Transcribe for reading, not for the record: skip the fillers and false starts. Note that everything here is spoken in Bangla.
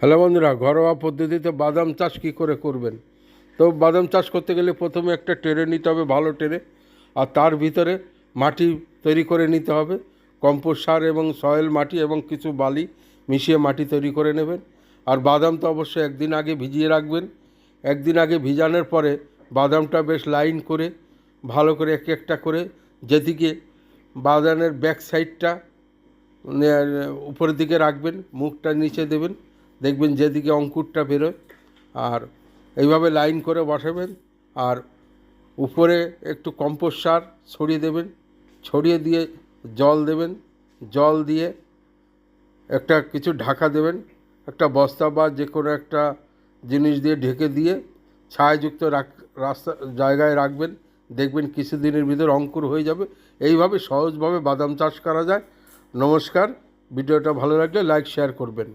হ্যালো বন্ধুরা, ঘরোয়া পদ্ধতিতে বাদাম চাষ কী করে করবেন। তো বাদাম চাষ করতে গেলে প্রথমে একটা ট্রে নিতে হবে, ভালো ট্রে। আর তার ভিতরে মাটি তৈরি করে নিতে হবে। কম্পোস্ট সার এবং সয়েল মাটি এবং কিছু বালি মিশিয়ে মাটি তৈরি করে নেবেন। আর বাদাম তো অবশ্যই একদিন আগে ভিজিয়ে রাখবেন। একদিন আগে ভিজানোর পরে বাদামটা বেশ লাইন করে ভালো করে এক একটা করে, যেদিকে বাদামের ব্যাক সাইডটা উপরের দিকে রাখবেন, মুখটা নিচে দেবেন, দেখবেন যেদিকে অঙ্কুরটা বেরোয়। আর এইভাবে লাইন করে বসাবেন। আর উপরে একটু কম্পোস্ট সার ছড়িয়ে দেবেন, ছড়িয়ে দিয়ে জল দেবেন। জল দিয়ে একটা কিছু ঢাকা দেবেন, একটা বস্তা বা যে কোনো একটা জিনিস দিয়ে ঢেকে দিয়ে ছায়াযুক্ত রাস্তা জায়গায় রাখবেন। দেখবেন কিছুদিনের ভিতর অঙ্কুর হয়ে যাবে। এইভাবে সহজভাবে বাদাম চাষ করা যায়। নমস্কার। ভিডিওটা ভালো লাগলে লাইক শেয়ার করবেন।